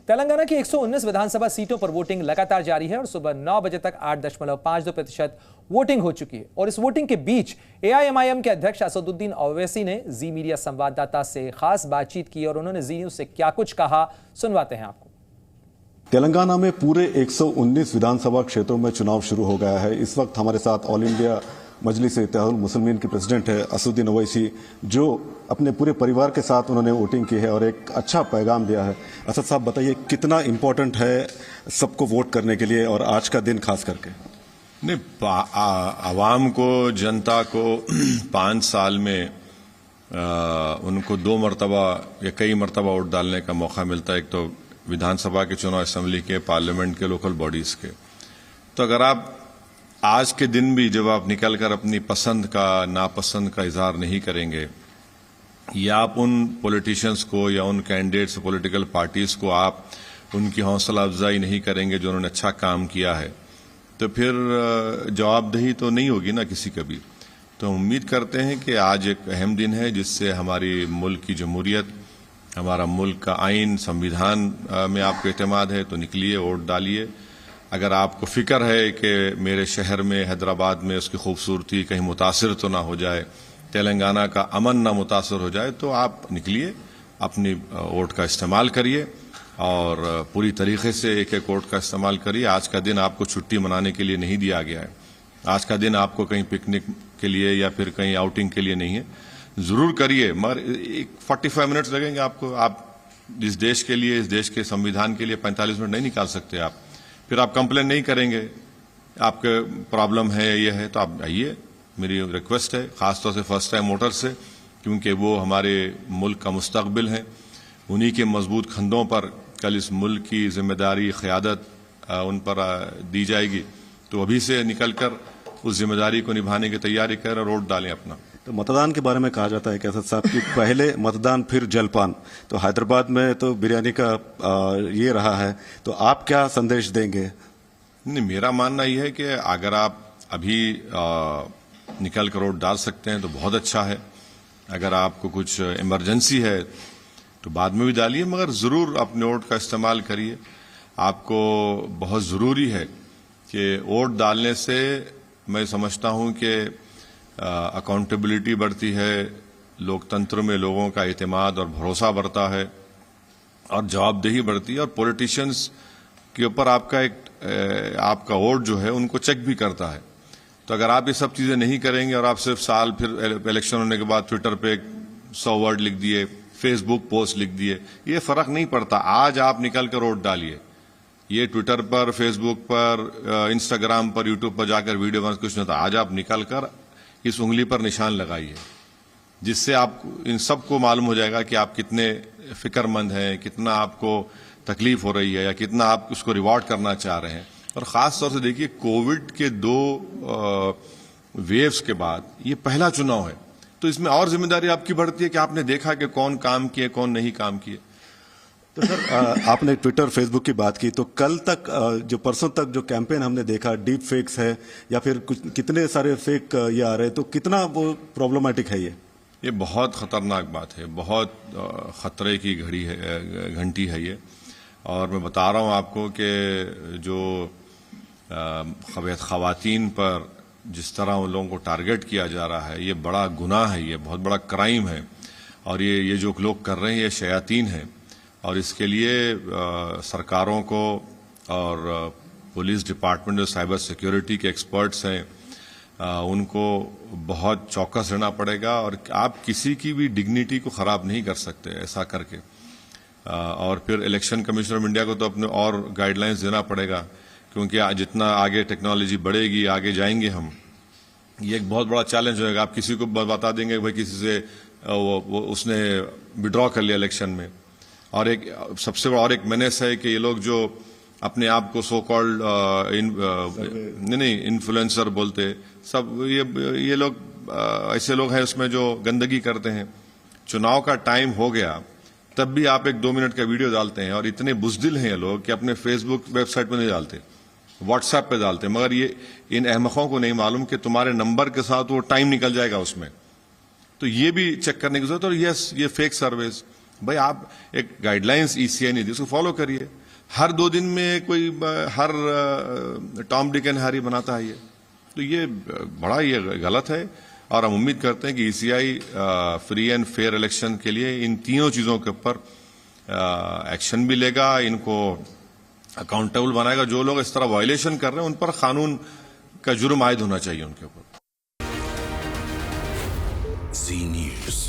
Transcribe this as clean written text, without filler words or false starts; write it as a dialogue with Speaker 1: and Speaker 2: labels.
Speaker 1: तेलंगाना की 119 विधानसभा सीटों पर वोटिंग लगातार जारी है और सुबह 9 बजे तक 8.52% वोटिंग हो चुकी है। और इस वोटिंग के बीच एआईएमआईएम के अध्यक्ष असदुद्दीन ओवैसी ने जी मीडिया संवाददाता से खास बातचीत की और उन्होंने जी न्यूज से क्या कुछ कहा, सुनवाते हैं आपको।
Speaker 2: तेलंगाना में पूरे 119 विधानसभा क्षेत्रों में चुनाव शुरू हो गया है। इस वक्त हमारे साथ ऑल इंडिया मजलिस इत्तेहादुल मुस्लिमीन के प्रेसिडेंट है असदुद्दीन ओवैसी, जो अपने पूरे परिवार के साथ उन्होंने वोटिंग की है और एक अच्छा पैगाम दिया है। असद साहब, बताइए कितना इम्पोर्टेंट है सबको वोट करने के लिए और आज का दिन खास करके?
Speaker 3: नहीं, आवाम को, जनता को 5 साल में उनको 2 मरतबा या कई मरतबा वोट डालने का मौका मिलता है। एक तो विधानसभा के चुनाव, असेंबली के, पार्लियामेंट के, लोकल बॉडीज के। तो अगर आप आज के दिन भी जब आप निकलकर अपनी पसंद का, नापसंद का इजहार नहीं करेंगे, या आप उन पॉलिटिशियंस को या उन कैंडिडेट्स, पॉलिटिकल पार्टीज को आप उनकी हौसला अफजाई नहीं करेंगे जो उन्होंने अच्छा काम किया है, तो फिर जवाबदेही तो नहीं होगी ना किसी का भी। तो हम उम्मीद करते हैं कि आज एक अहम दिन है जिससे हमारी मुल्क की जमहूरियत, हमारा मुल्क का आइन, संविधान में आपको एतमाद है तो निकलिए, वोट डालिए। अगर आपको फिक्र है कि मेरे शहर में, हैदराबाद में उसकी खूबसूरती कहीं मुतासिर तो ना हो जाए, तेलंगाना का अमन ना मुतासर हो जाए, तो आप निकलिए, अपनी वोट का इस्तेमाल करिए और पूरी तरीके से एक एक वोट का इस्तेमाल करिए। आज का दिन आपको छुट्टी मनाने के लिए नहीं दिया गया है। आज का दिन आपको कहीं पिकनिक के लिए या फिर कहीं आउटिंग के लिए नहीं है। जरूर करिए, मगर 45 मिनट्स लगेंगे आपको। आप इस देश के लिए, इस देश के संविधान के लिए 45 मिनट नहीं निकाल सकते आप। फिर आप कंप्लेन नहीं करेंगे, आपके प्रॉब्लम है, ये है, तो आप आइए। मेरी रिक्वेस्ट है खासतौर से फर्स्ट टाइम वोटर से, क्योंकि वो हमारे मुल्क का मुस्तकबिल है। उन्हीं के मजबूत खंधों पर कल इस मुल्क की जिम्मेदारी, क़यादत उन पर दी जाएगी। तो अभी से निकलकर उस जिम्मेदारी को निभाने की तैयारी करें और वोट डालें अपना।
Speaker 2: तो मतदान के बारे में कहा जाता है कि असद साहब कि पहले मतदान फिर जलपान, तो हैदराबाद में तो बिरयानी का ये रहा है, तो आप क्या संदेश देंगे?
Speaker 3: नहीं, मेरा मानना यह है कि अगर आप अभी निकल कर वोट डाल सकते हैं तो बहुत अच्छा है। अगर आपको कुछ इमरजेंसी है तो बाद में भी डालिए, मगर जरूर अपने वोट का इस्तेमाल करिए। आपको बहुत जरूरी है कि वोट डालने से मैं समझता हूं कि अकाउंटेबिलिटी बढ़ती है, लोकतंत्र में लोगों का एतमाद और भरोसा बढ़ता है और जवाबदेही बढ़ती है, और पॉलिटिशियंस के ऊपर आपका वोट जो है उनको चेक भी करता है। तो अगर आप ये सब चीजें नहीं करेंगे और आप सिर्फ साल फिर इलेक्शन होने के बाद ट्विटर पे 100 वर्ड लिख दिए, फेसबुक पोस्ट लिख दिए, ये फर्क नहीं पड़ता। आज आप निकल कर वोट डालिए। ये ट्विटर पर, फेसबुक पर, इंस्टाग्राम पर, यूट्यूब पर जाकर वीडियो बना कुछ नहीं होता। आज आप निकल कर इस उंगली पर निशान लगाइए, जिससे आप इन सबको मालूम हो जाएगा कि आप कितने फिक्रमंद हैं, कितना आपको तकलीफ हो रही है या कितना आप उसको रिवॉर्ड करना चाह रहे हैं। और खास तौर से देखिए, कोविड के 2 वेव्स के बाद ये पहला चुनाव है, तो इसमें और जिम्मेदारी आपकी बढ़ती है कि आपने देखा कि कौन काम किए, कौन नहीं काम किए।
Speaker 2: तो सर, आपने ट्विटर, फेसबुक की बात की, तो कल तक जो परसों तक जो कैंपेन हमने देखा, डीप फेक्स है या फिर कुछ कितने सारे फेक ये आ रहे हैं, तो कितना वो प्रॉब्लमेटिक है?
Speaker 3: ये बहुत खतरनाक बात है, बहुत खतरे की घड़ी है, घंटी है ये। और मैं बता रहा हूं आपको कि जो खवातीन पर जिस तरह उन लोगों को टारगेट किया जा रहा है, ये बड़ा गुनाह है, ये बहुत बड़ा क्राइम है। और ये जो लोग कर रहे हैं ये शयातीन है, और इसके लिए सरकारों को और पुलिस डिपार्टमेंट, जो साइबर सिक्योरिटी के एक्सपर्ट्स हैं, उनको बहुत चौकस रहना पड़ेगा। और आप किसी की भी डिग्निटी को खराब नहीं कर सकते ऐसा करके। और फिर इलेक्शन कमीशन ऑफ इंडिया को तो अपने और गाइडलाइंस देना पड़ेगा, क्योंकि जितना आगे टेक्नोलॉजी बढ़ेगी, आगे जाएंगे हम, ये एक बहुत बड़ा चैलेंज होगा। आप किसी को बता देंगे भाई किसी से उसने विड्रॉ कर लिया इलेक्शन में। और एक सबसे बड़ा और एक मेनेस है कि ये लोग जो अपने आप को सो कॉल्ड इन्फ्लुएंसर बोलते, सब ये लोग ऐसे लोग हैं उसमें जो गंदगी करते हैं। चुनाव का टाइम हो गया तब भी आप एक 2 मिनट का वीडियो डालते हैं, और इतने बुज़दिल हैं ये लोग कि अपने फेसबुक वेबसाइट पर नहीं डालते, व्हाट्सएप पे डालते। मगर ये इन अहमकों को नहीं मालूम कि तुम्हारे नंबर के साथ वो टाइम निकल जाएगा उसमें। तो ये भी चेक करने की जरूरत है। और यस, ये फेक सर्विस, भाई आप एक गाइडलाइंस ईसीआई ने दी, उसको फॉलो करिए। हर 2 दिन में कोई हर टॉम डिक एंड हैरी बनाता है, ये तो ये बड़ा ये गलत है। और हम उम्मीद करते हैं कि ECI free and fair election के लिए इन तीनों चीजों के ऊपर एक्शन भी लेगा, इनको अकाउंटेबल बनाएगा। जो लोग इस तरह वायलेशन कर रहे हैं उन पर कानून का जुर्म आयद होना चाहिए उनके ऊपर।
Speaker 4: जी न्यूज़।